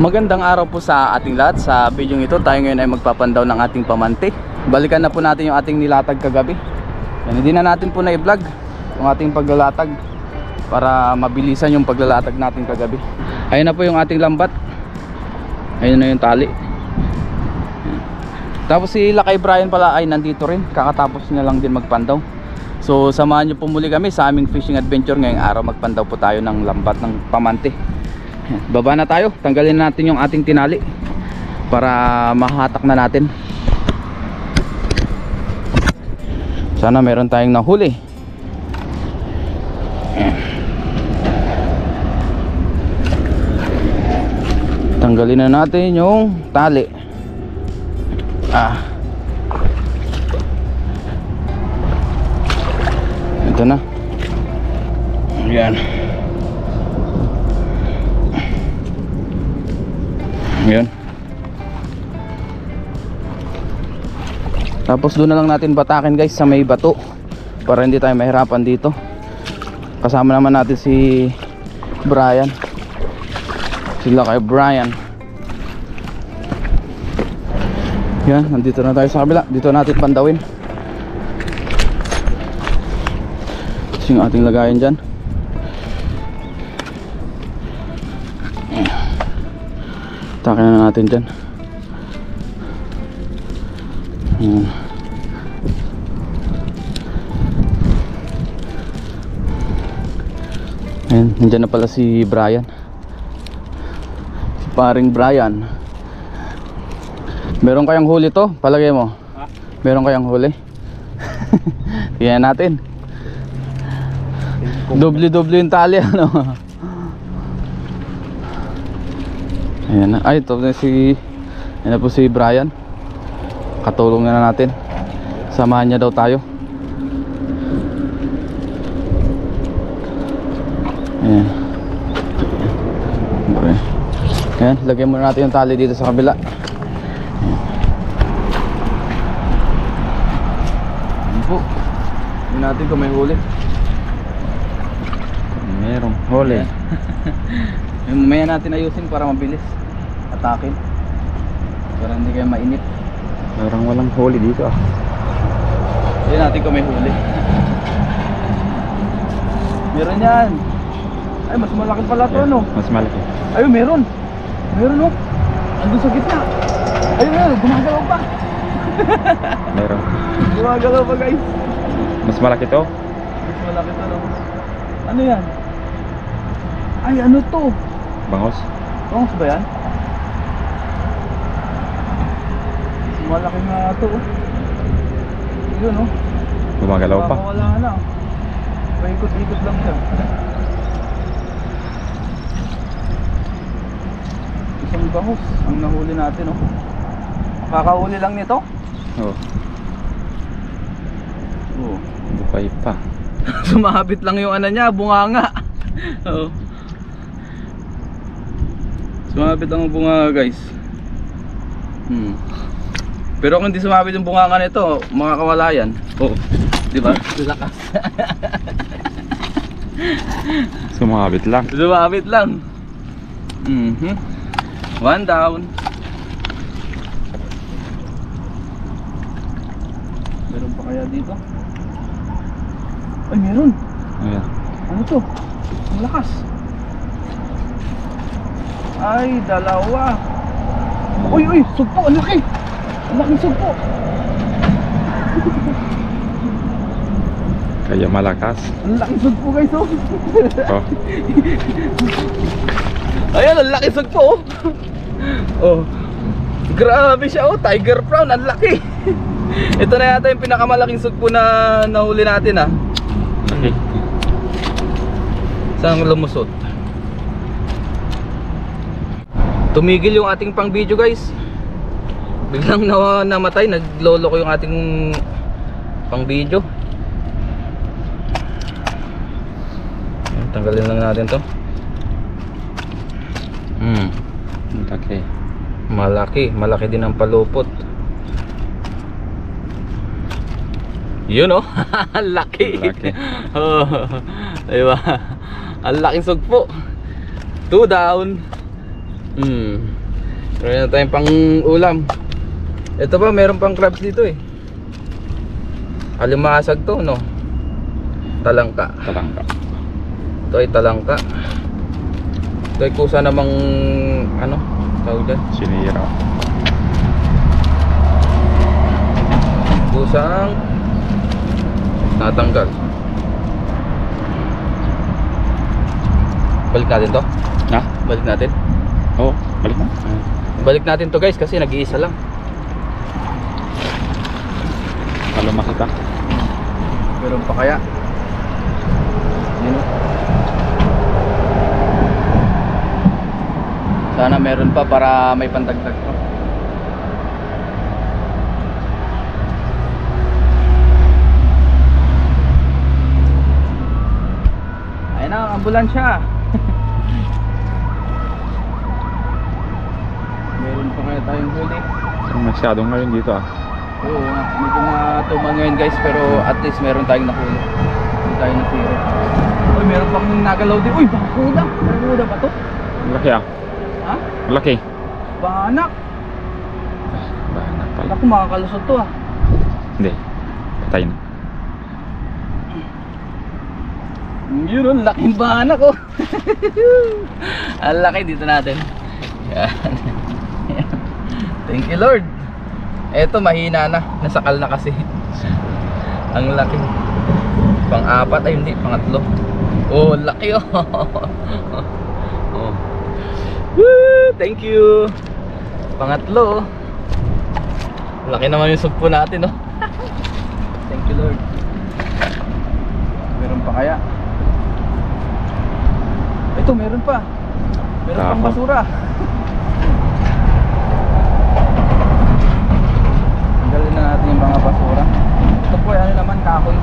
Magandang araw po sa ating lahat. Sa video ito tayo ngayon ay magpapandaw ng ating pamante. Balikan na po natin yung ating nilatag kagabi. Yan, hindi na natin po na i-vlog yung ating paglalatag para mabilisan yung paglalatag natin kagabi. Ayun na po yung ating lambat. Ayun na yung tali. Yan. Tapos si Lakay Brian pala ay nandito rin. Kakatapos niya lang din magpandaw. So samahan nyo po muli kami sa aming fishing adventure ngayong araw. Magpandaw po tayo ng lambat ng pamante. Baba na tayo, tanggalin natin yung ating tinali para mahatak na natin. Sana meron tayong nahuli. Tanggalin na natin yung tali. Ito na. Ayan. Ayan. Tapos doon na lang natin batakin guys sa may bato para hindi tayo mahirapan dito. Kasama naman natin si Brian. Sila kay Brian. Yan, nandito na tayo sa kabila. Dito natin pandawin. Ito yung ating lagayan dyan. Takin na natin dyan. Ayan, nandyan na pala si Brian. Si paring Brian. Meron kayang huli to? Palagay mo? Ha? Meron kayang huli? Tingnan natin. Doble-doble yung tali, ano? Ayan na. Ay, ito na si, ayan na po si Brian. Katulong na natin. Samahan niya daw tayo. Ayan. Okay. Ayan, lagyan muna natin yung tali dito sa kabila. Ayan po. Tignan natin kung may huli. Merong huli. Mamaya natin ayusin para mabilis atakin para hindi kayo mainit. Parang walang huli dito ah. Tignan natin kung may huli. Meron yan. Ay, mas malaki pala to, no? Mas malaki. Ayun, meron. Meron, no? Andun sa gitna. Ayun, meron. Gumagalaw pa. Meron. Gumagalaw pa, guys. Mas malaki to? Mas malaki to, no? Ano yan? Ay, ano to? Bangos? Bangos ba yan? Malaki nga ito, oh. Yun, oh. Gumagalaw pa? Wala na. Paikot-ikot lang siya. Isang bangos ang nahuli natin, oh. Kakahuli lang nito? Oo. Oo. Bukay pa. Sumabit lang yung ano niya, bunganga. Oo. Sumabit lang ang bunganga, guys. Pero kung hindi sumabit yung bunganga nito, makakawala yan. Oo. Diba? Lakas. Sumabit lang. Sumabit lang. One down. Meron pa kaya dito? Ay, meron. Ayan. Ano to? Ang lakas. Ay, dalawa. Uy, uy, sugpo, ang laki. Ang laking sugpo. Kaya malakas. Ang laking sugpo, guys, oh. Oh. Ayan, ang laki sugpo, oh. Oh. Grabe siya, oh. Tiger prawn, ang laki. Ito na yata yung pinakamalaking sugpo na nahuli natin, ah. Okay. Saan lumusot? Tumigil yung ating pang video, guys. Biglang namatay, naglolo ko yung ating pang video. Tanggalin lang natin to. Okay. Malaki din ang palupot. Yun, oh. Ang laki. Oh, diba? Ang laking sugpo. 2 down. Meron na tayong pang ulam. Ito ba, meron pang crabs dito eh. Alimasag to, no? Talangka. Talangka. Ito ay talangka. Ito ay kusa namang ano, tawag dyan? Sinira. Kusang natanggal. Balik natin to? Ha? Balik natin? Oo, balik na. Balik natin to guys kasi nag-iisa lang. Halo makita. Meron pa kaya? Yun. Sana meron pa para may pandagdag pa. Ayun na ang ambulansya. Meron pa kaya tayong huli? Masyadong ngayon dito ah. Oo nga, medyo matumal ngayon guys, pero at least meron tayong nahuli. Hindi tayo nasiro. Uy, meron pang nagalaw din. Uy, bangkuda! Bangkuda ba to? Malaki ah. Ha? Malaki. Banak! Banak pala. Ako makakalusot to ah. Hindi. Patay na. Yun, ang laking banak oh. Ang laki dito natin. Yan. Thank you Lord. Eto mahina na, nasakal na kasi. Ang laki. Pang-apat ay hindi, pangatlo. Oh, laki oh. Oh. Woo, thank you. Pangatlo. Laki naman yung sugpo natin oh. Thank you Lord. Meron pa kaya? Ito, meron pa. Meron pang basura. Tanggalin na natin yung mga basura. Ito po, ano naman, kahoy.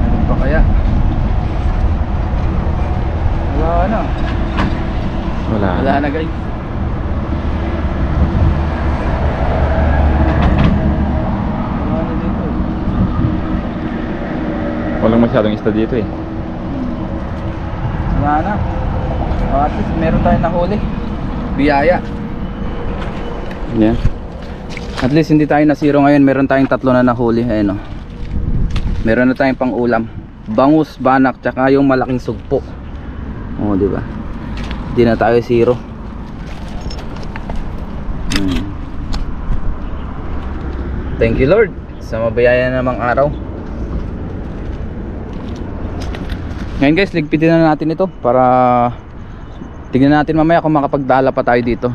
Meron pa kaya? Wala na. Wala na guys. Wala na dito eh. Walang masyadong isda dito eh. Wala na. At least meron tayong nahuli. Biyaya. Yan. At least hindi tayo nasiro ngayon. Meron tayong tatlo na nahuli. Ayun o. Meron na tayong pang ulam. Bangus, banak, tsaka yung malaking sugpo. O, diba? Hindi na tayo zero. Thank you Lord sa mabiyaya namang araw. Ngayon guys, ligpitin na natin ito para tignan natin mamaya kung makapagdala pa tayo dito.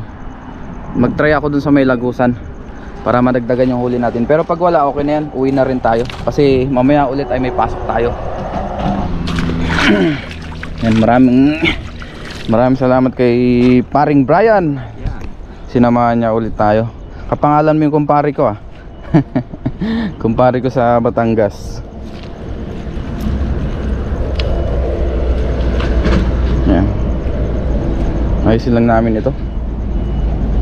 Mag-try ako dun sa may lagusan para madagdagan yung huli natin. Pero pag wala, okay na yan, uwi na rin tayo kasi mamaya ulit ay may pasok tayo. Yan, maraming salamat kay paring Brian. Sinamahan niya ulit tayo. Kapangalan mo yung kumpare ko ah. Kumpare ko sa Batangas. Yan. Ayusin lang namin ito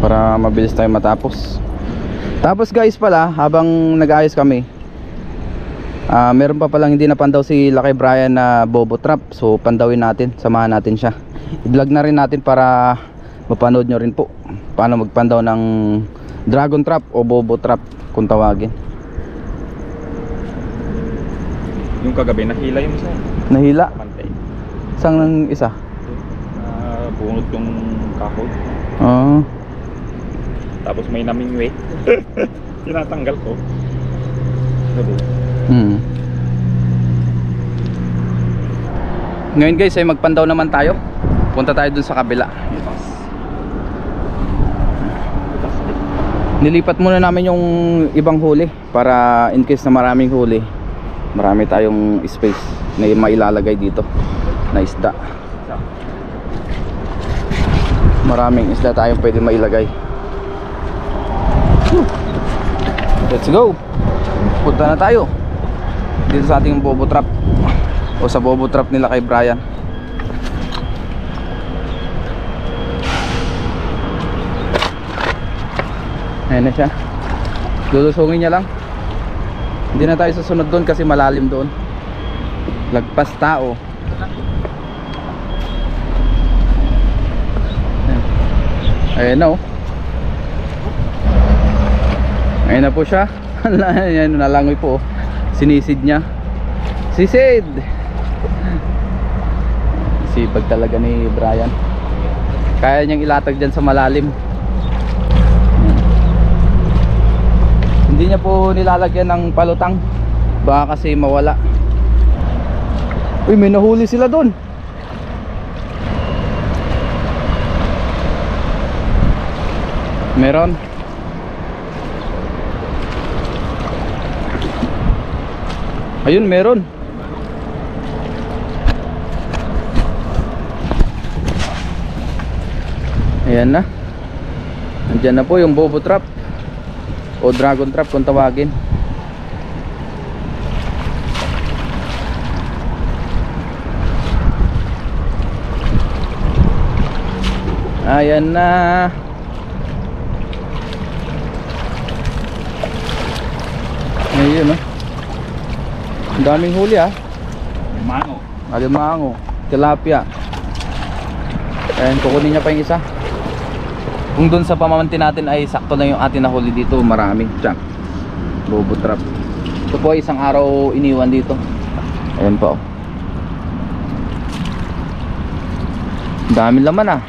para mabilis tayo matapos. Tapos guys pala, habang nag-aayos kami, meron pa palang hindi napandaw si Lakay Brian na bobo trap. So pandawin natin, samahan natin siya. I-vlog na rin natin para mapanood nyo rin po paano magpandaw ng dragon trap o bobo trap kung tawagin. Yung kagabi nahila yung isa. Nahila? Pantay. Isang ng isa? Bunot yung kahoy. Oo. Tapos may namingwe. Tinatanggal ko. Ngayon guys ay magpandaw naman tayo. Punta tayo dun sa kabila. Nilipat muna namin yung ibang huli para in case na maraming huli, marami tayong space na mailalagay dito na isda. Maraming isda tayong pwede mailagay. Let's go. Punta na tayo dito sa ating bobo trap o sa bobo trap nila kay Brian. Ayan na siya. Lulusungin niya lang. Hindi na tayo susunod doon kasi malalim doon. Lagpas tao. Ayan na oh. Ayan na po siya. Ayan, nalangoy po oh. Sinisid niya. Sisid! Sipag talaga ni Brian. Kaya niyang ilatag dyan sa malalim. Hindi niya po nilalagyan ng palutang. Baka kasi mawala. Uy, may nahuli sila doon. Meron. Ayun, meron. Ayan na. Andyan na po yung bobo trap o dragon trap kung tawagin. Ayan na. Ayun oh. Ang daming huli ah. Mango. Alimango, tilapia. Ayan, kukunin niya pa yung isa. Kung dun sa pamamanti natin ay sakto lang yung atin na huli dito, marami. Tiyan, bobo trap. Ito po ay isang araw iniwan dito. Ayan po. Dami laman ah.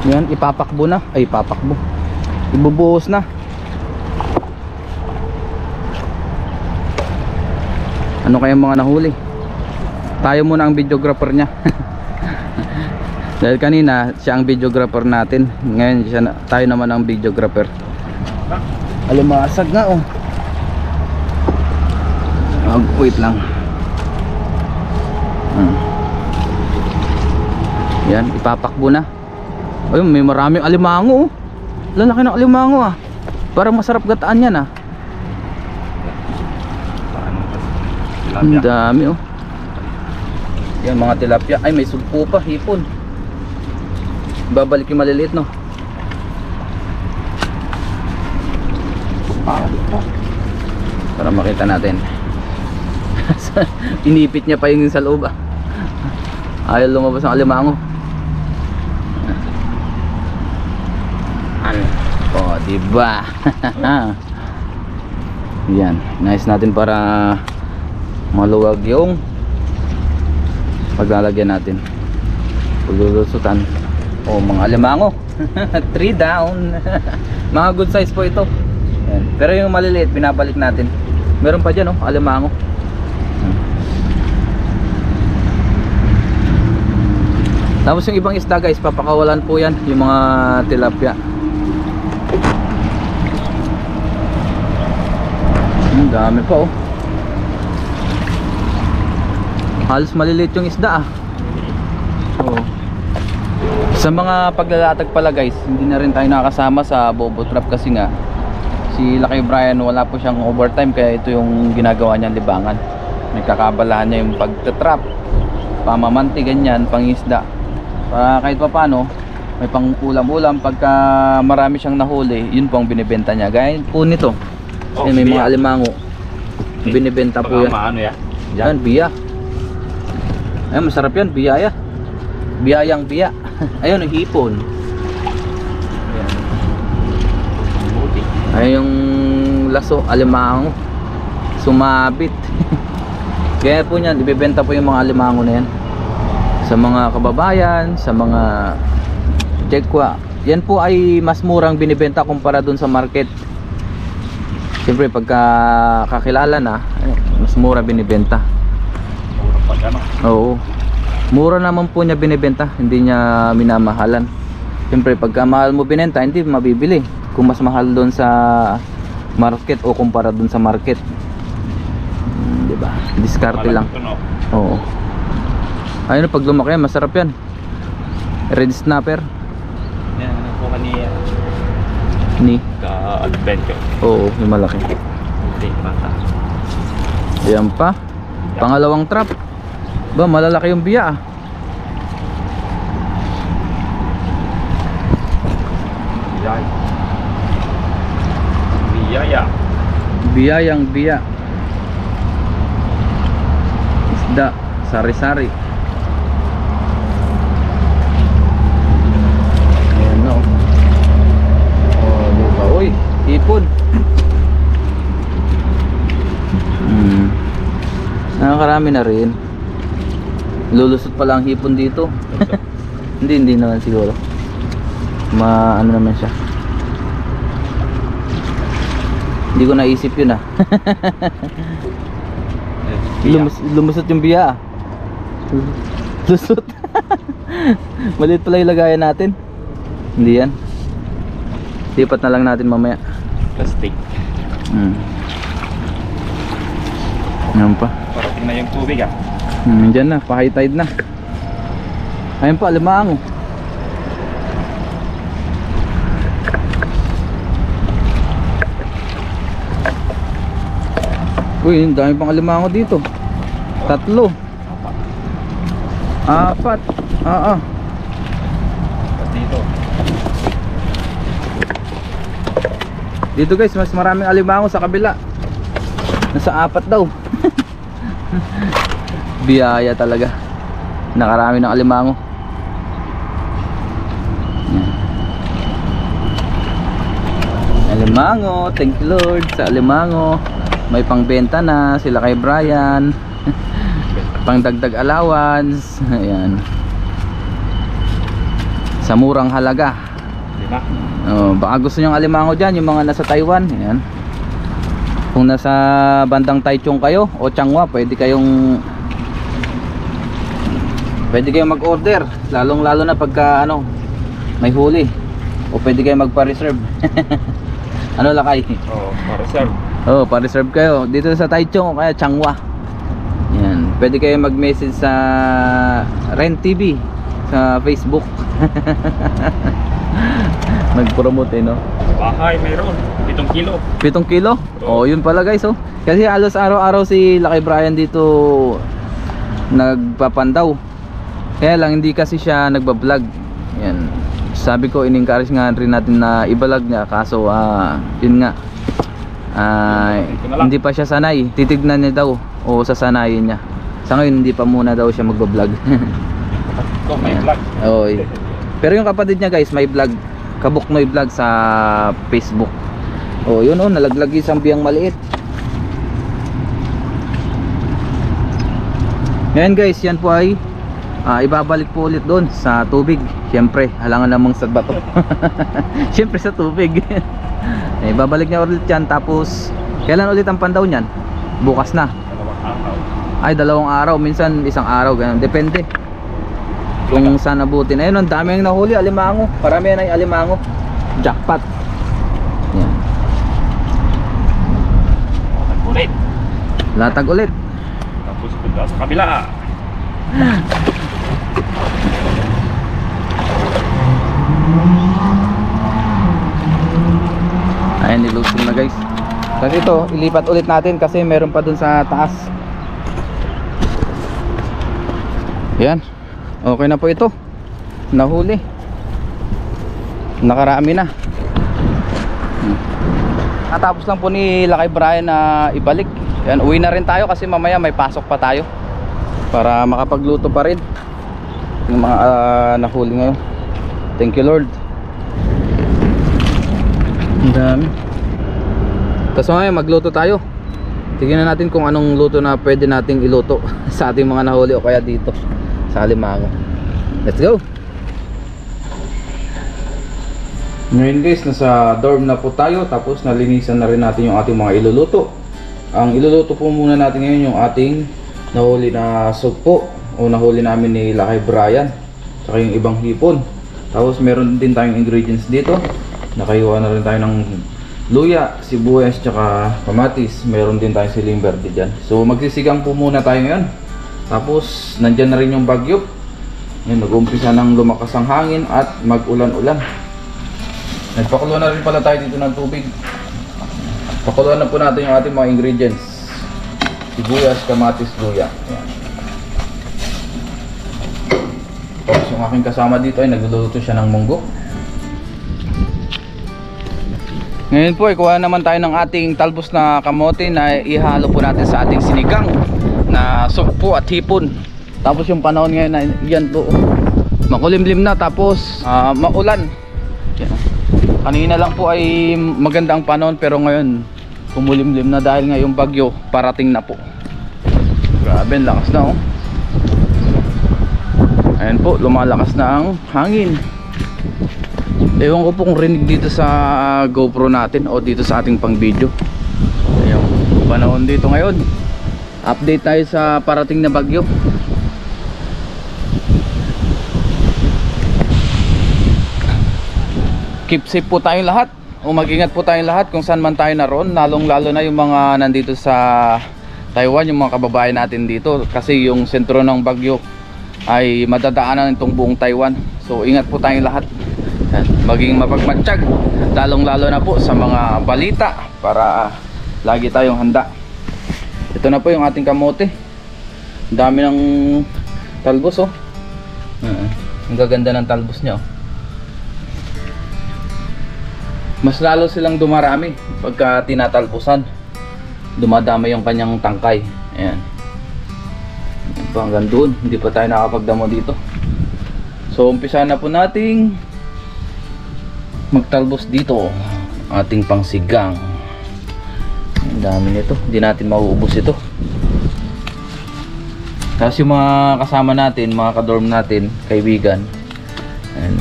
Yan, ipapakbo na. Ay, ipapakbo. Ibubuhos na. Ano kayang mga nahuli? Tayo muna ang videographer niya. Dahil kanina siya ang videographer natin. Ngayon siya tayo naman ang videographer. Alimasag nga oh. Wait lang. Yan, ipapakbo na. Ayun, may maraming alimango oh. Lalaki ng alimango ah. Parang masarap gataan yan ah. Ang dami oh. Yan mga tilapia. Ay, may sugpo pa, hipon. Babalik yung maliliit no. Para makita natin. Inipit niya pa yung sa loob ah. Ayaw lumabas ang alimango. Oh, diba? Yan, nice natin para maluwag yung paglalagyan natin. Paglulusutan. Oh, mga alimango. 3 down. Mga good size po ito. Yan. Pero yung maliliit pinabalik natin. Meron pa dyan oh, alimango. Tapos yung ibang isda guys, papakawalan po yan. Yung mga tilapia. Dami pa oh. Halos maliliit yung isda ah. Oh. Sa mga paglalatag pala guys, hindi na rin tayo nakakasama sa bobo trap kasi nga si Lucky Brian wala po siyang overtime, kaya ito yung ginagawa niyang libangan. May kakabalahan niya yung pagtatrap, pamamanti ganyan, pangisda. Para kahit pa paano may pang ulam-ulam pagka marami siyang nahuli, yun po ang binibenta niya. Gaya po nito. Oh, may mga alimango. Binibenta po yan. Ano yan? Yan, biya. Ayun, masarap yan, biyaya. Biyayang biya. Ayun, hipon. Ayun yung laso, alimango. Sumabit. Kaya po yan, ibibenta po yung mga alimango na yan sa mga kababayan, sa mga jekwa. Yan po ay mas murang binibenta kumpara dun sa market. Siyempre pagka kakilala na, mas mura binibenta. Mura pa ano? Oo. Mura naman po niya binibenta, hindi niya minamahalan. Siyempre pagka mahal mo binenta, hindi mabibili. Kung mas mahal doon sa market o kumpara doon sa market. Diba? Diskarte lang. Oo. Ayun, pag lumaki yan, masarap yan. Red snapper. Yan, ano po kanina? Ni? Ka-adventure. Oo, yung malaki. Hindi, bata. Ayan pa. Pangalawang trap. Ba, malalaki yung biya ah. Yan. Biyaya. Biyayang biya. isda, sari-sari. Ayan na oh. Oh, diba? Uy, hipon. Nakakarami na rin. Lulusot pala ang hipon dito. Hindi naman siguro. Ano naman siya. Hindi ko naisip yun ah. Lumusot yung biya ah. Lusot. Maliit pala yung lagayan natin. Hindi yan. Lipat na lang natin mamaya. Plastic. Ayan pa. Parating na yung tubig ah. Diyan na, pa high tide na. Ayan pa, alimango. Uy, ang dami pang alimango dito. 3 4 Dito. Dito guys, mas maraming alimango sa kabila. Nasa 4 daw. Biyaya talaga. Nakarami ng alimango. Alimango, thank you Lord sa alimango. May pangbenta na sila kay Brian. Pangdagdag allowance. Ayan. Sa murang halaga. 5. Oh, baka gusto nyo ng alimango dyan, yung mga nasa Taiwan. Ayan. Kung nasa bandang Taichung kayo o Changhua, pwede kayong mag-order. Lalong lalo na pagka may huli. O pwede kayong magpa-reserve. Ano lakay? Oo, pa-reserve. Oh, pa-reserve kayo dito sa Taichung o kaya Changhua. Yan, pwede kayo mag-message sa Rent TV sa Facebook. Nag-promote no. Bahay mayroon 7 kilo. 7 kilo? Oh, yun pala guys oh. Kasi halos araw-araw si Lucky Brian dito nagpapandaw. Kaya lang hindi kasi siya nagba-vlog. Yan. Sabi ko in-encourage nga rin natin na i-vlog niya kaso yun nga. Hindi pa siya sanay. Titignan niya daw o sasanayin niya. Sa ngayon hindi pa muna daw siya magba-vlog. Ito may vlog. Oy. Pero yung kapatid niya guys may vlog. Kabuknoy vlog sa Facebook. Oh, yun oh, nalaglag isang biyang maliit. Ngayon guys, yan po ay ibabalik po ulit doon sa tubig. Siyempre, halangan namang sa bato. Siyempre sa tubig. Ibabalik niya ulit yan. Tapos, kailan ulit ang pandaw niyan? Bukas na. 2 araw. Ay, 2 araw. Minsan 1 araw. Ganun. Depende kung saan nabutin. Ayun, ang dami yung nahuli. Alimango. Parami na yung alimango. Jackpot. Yan. Ulit. Latag ulit. Tapos punta sa kabila. Ayan, nilusong na guys. Kasi ito, ilipat ulit natin kasi meron pa dun sa taas. Yan. Okay na po ito. Nahuli. Nakarami na. Natapos lang po ni Lucky Brian na ibalik. Yan, uwi na rin tayo kasi mamaya may pasok pa tayo para makapagluto pa rin yung mga nahuli ngayon. Thank you Lord. Ang dami. Tapos mamaya magluto tayo. Tignan natin kung anong luto na pwede nating iluto sa ating mga nahuli o kaya dito sa alimango. Let's go. Ngayon guys, nasa dorm na po tayo. Tapos nalinisan na rin natin yung ating mga iluluto. Ang iluluto po muna natin ngayon yung ating nahuli na sugpo o nahuli namin ni Lucky Brian, saka yung ibang hipon. Tapos meron din tayong ingredients dito. Nakaiwa na rin tayo ng luya, sibuyas, tsaka kamatis. Meron din tayong siling verde dyan. So magsisigang po muna tayo ngayon. Tapos nandyan na rin yung bagyo. Nag-umpisa ng lumakas ang hangin at mag-ulan-ulan. Nagpakulo na rin pala tayo dito ng tubig. Pakuluan na po natin yung ating mga ingredients. Sibuyas, kamatis, luya. Ayan. Tapos yung aking kasama dito ay nagluluto siya ng munggo. Ngayon po, ikuha naman tayo ng ating talbos na kamote na ihalo po natin sa ating sinigang. na sugpo at hipon. Tapos yung panahon ngayon na yan po, makulimlim na, tapos maulan. Yan. Kanina lang po ay maganda ang panahon, pero ngayon kumulimlim na dahil nga yung bagyo parating na po. Grabe, ang lakas na oh. Ayan po, lumalakas na ang hangin. Ewan ko po kung rinig dito sa GoPro natin o dito sa ating pang video. Ayan, panahon dito ngayon. Update tayo sa parating na bagyo. Keep safe po tayong lahat, o mag-ingat po tayong lahat kung saan man tayo naroon, lalong lalo na yung mga nandito sa Taiwan, yung mga kababayan natin dito, kasi yung sentro ng bagyo ay madadaanan itong buong Taiwan. So ingat po tayong lahat, maging mapagmatsyag, lalong lalo na po sa mga balita, para lagi tayong handa. Ito na po yung ating kamote, dami ng talbos oh. Ang gaganda ng talbos niya oh. Mas lalo silang dumarami pagka tinatalbusan, dumadami yung kanyang tangkay. Ayan. Ayan po, hanggang doon, hindi pa tayo nakapagdamo dito. So umpisa na po nating magtalbos dito ating pangsigang. Ang dami nito, hindi natin mauubos ito. Tapos yung mga kasama natin, mga kadorm natin, kaibigan, ayan,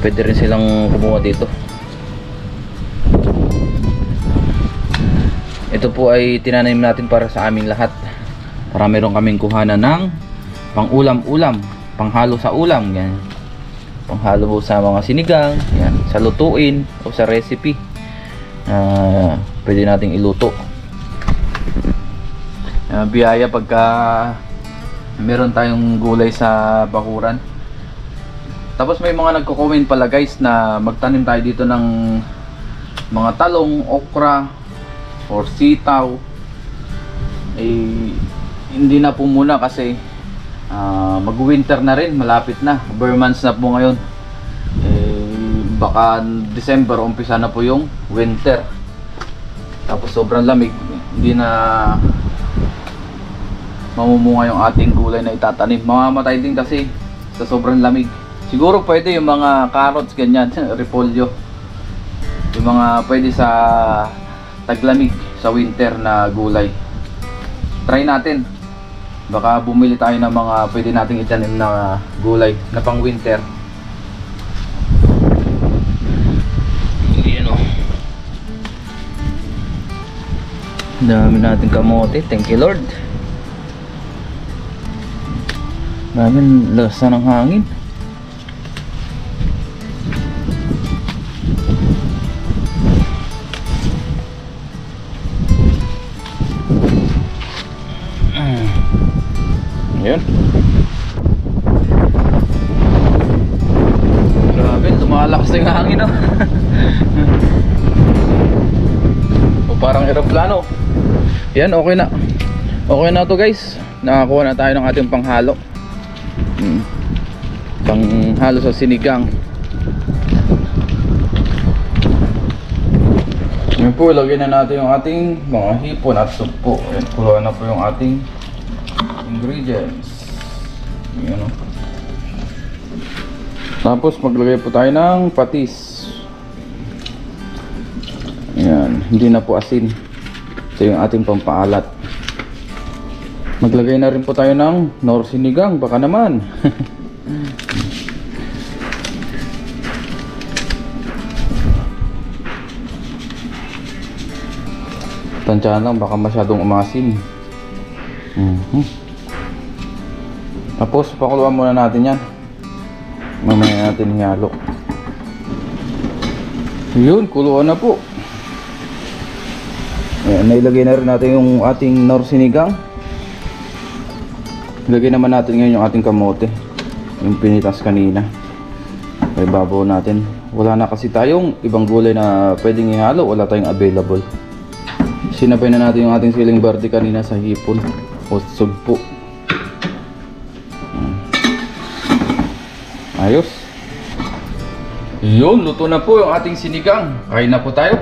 pwede rin silang kumuha dito. Ito po ay tinanim natin para sa aming lahat, para meron kaming kuhanan ng pang ulam-ulam, panghalo sa ulam, yan. Panghalo sa mga sinigang, yan, sa lutuin o sa recipe. Pwede nating iluto. Biyaya pagka meron tayong gulay sa bakuran. Tapos may mga nagko-comment pala guys na magtanim tayo dito ng mga talong, okra or sitaw. Hindi na po muna kasi mag-winter na rin, malapit na, bare months na po ngayon. Baka December umpisa na po yung winter, tapos sobrang lamig, hindi na mamumunga yung ating gulay na itatanim, mamamatay din kasi sa sobrang lamig. Siguro pwede yung mga carrots ganyan, repolyo, yung mga pwede sa taglamig sa winter na gulay. Try natin, baka bumili tayo ng mga pwede nating itanim na gulay na pang winter. Ayan o, dami natin kamote, thank you Lord. Dami lasa ng hangin. Ayan. Grabe, lumalakas na yung hangin oh. O parang aeroplano. Yan, okay na. Okay na to guys. Nakakuha na tayo ng ating panghalo. Panghalo sa sinigang. Yan po, lagyan na natin yung ating mga hipon at sugpo. Ayan, kuluan na po yung ating ingredients. Ayan, oh. Tapos maglagay po tayo ng patis. Ayan, hindi na po asin. Ito yung ating pampaalat. Maglagay na rin po tayo ng nor sinigang, baka naman. Tansyahan lang, baka masyadong umasim. Tapos pakuluan muna natin yan, mamaya natin ihalo. Yun, kuluan na po. Ayan, nailagay na rin natin yung ating nor sinigang. Ilagay naman natin ngayon yung ating kamote, yung pinitas kanina. Kaya babaw natin. Wala na kasi tayong ibang gulay na pwedeng ihalo, wala tayong available. Sinapay na natin yung ating siling verde kanina sa hipon o sugpo. Ayos. Yun, luto na po yung ating sinigang. Kain na po tayo.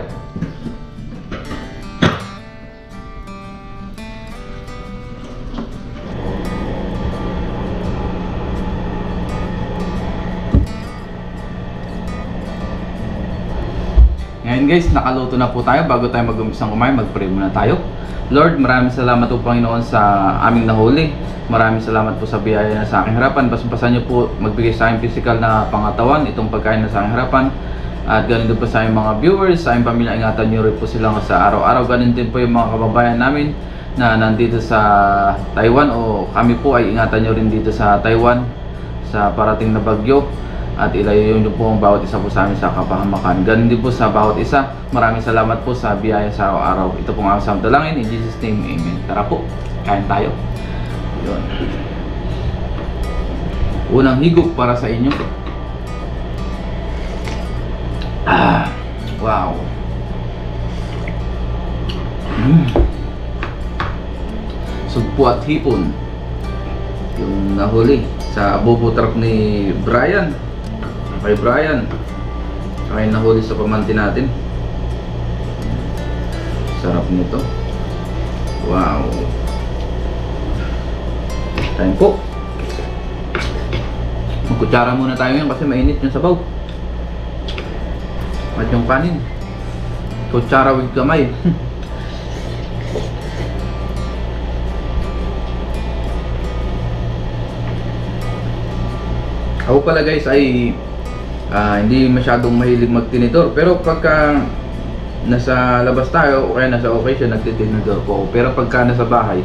Ayun guys, nakaluto na po tayo. Bago tayo mag-umpisang kumain, mag-pray muna tayo. Lord, maraming salamat po Panginoon sa aming nahuli. Maraming salamat po sa biyaya na sa aking harapan. Basampasan niyo po magbigay sa aking physical na pangatawan, itong pagkain na sa aking harapan. At ganun din po sa aking mga viewers, sa aking pamilya, ingatan niyo rin po sila sa araw-araw. Ganun din po yung mga kababayan namin na nandito sa Taiwan, o kami po ay ingatan niyo rin dito sa Taiwan sa parating na bagyo. At ilayo niyo po ang bawat isa po sa amin sa kapahamakan. Ganun din po sa bawat isa. Maraming salamat po sa biyaya sa araw-araw. Ito pong ang asam dalangin. In Jesus' name, Amen. Tara po, kain tayo. Yun. Unang higop para sa inyo. Wow. Sugpo at hipon. Yung nahuli sa bobo truck ni Brian. Kay Brian. Saka yung nahuli sa pamante natin. Sarap nito. Wow. Tayo po. Magkutsara muna tayo ngayon kasi mainit yung sabaw. At yung kanin. Kutsara with kamay. Ako pala guys ay hindi masyadong mahilig magtinidor, pero pagka nasa labas tayo o kaya nasa occasion nagtitinidor po ako. Pero pagka nasa bahay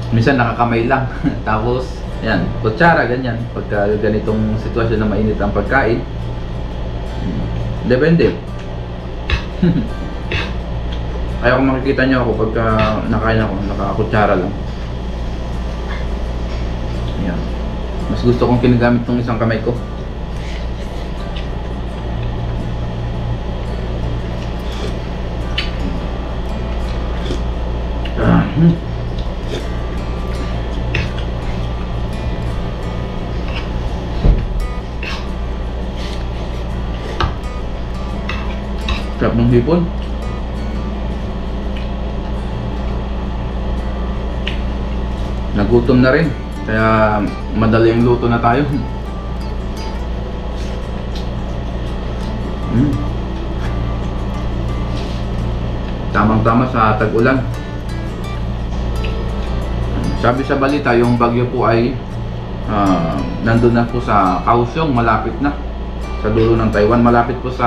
minsan nakakamay lang. Tapos yan, kutsara ganyan pagka ganitong sitwasyon na mainit ang pagkain. Depende. Kaya kung makikita nyo ako pagka nakain ako, nakakutsara lang. Yan. Mas gusto kong kinagamit tong isang kamay ko. Sarap ng hipon. Nagutom na rin, kaya madali ang luto na tayo. Tamang-tama sa tag-ulan. Sabi sa balita, yung bagyo po ay nandun na po sa Kaohsiung, malapit na sa dulo ng Taiwan, malapit po sa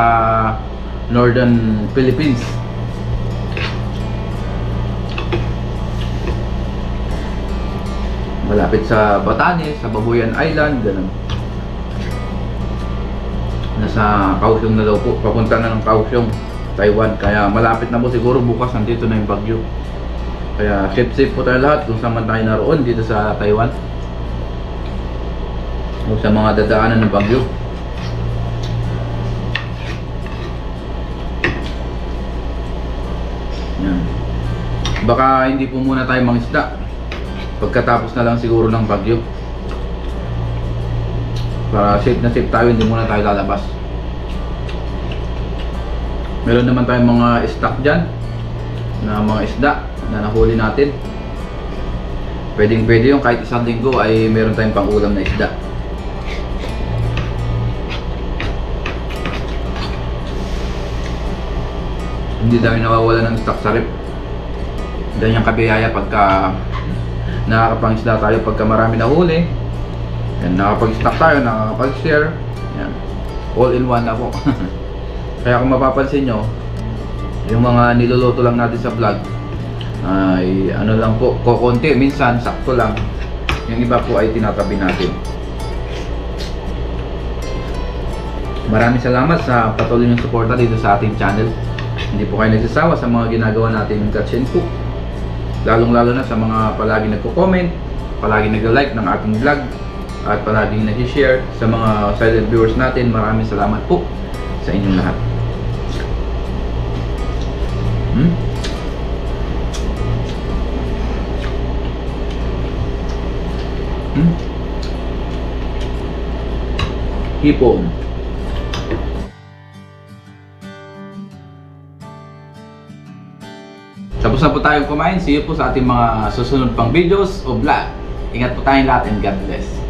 Northern Philippines. Malapit sa Batanes, sa Babuyan Island, ganun. Nasa Kaohsiung na daw po, papunta na ng Kaohsiung, Taiwan. Kaya malapit na po, siguro bukas nandito na yung bagyo. Kaya safe po tayo lahat kung saan man tayo naroon dito sa Taiwan o sa mga dadaanan ng bagyo. Yan. Baka hindi po muna tayo mangisda pagkatapos na lang siguro ng bagyo, para safe na safe tayo, hindi muna tayo lalabas. Meron naman tayong mga stock dyan na mga isda na nahuli natin. Pwedeng pwede yung kahit isang linggo ay meron tayong pang-ulam na isda. Hindi tayo nawawala ng stock sa rep. Dahil yung kabiyaya pagka nakakapang-isda tayo, pagka marami nahuli. Yan, nakapag-stock tayo, nakakapag-share. Yan, all in one na po. Kaya kung mapapansin nyo, yung mga niluluto lang natin sa vlog ay ano lang po, kukunti, minsan sakto lang. Yung iba po ay tinatabi natin. Maraming salamat sa patuloy ng suporta dito sa ating channel. Hindi po kayo nagsasawa sa mga ginagawa natin ng Catch and Cook. Lalong lalo na sa mga palagi nagko-comment, palagi nag-like ng ating vlog, at palagi nag-share sa mga silent viewers natin. Maraming salamat po sa inyong lahat. Hipon. Tapos na po tayong kumain. See you po sa ating mga susunod pang videos o vlog. Ingat po tayong lahat and God bless.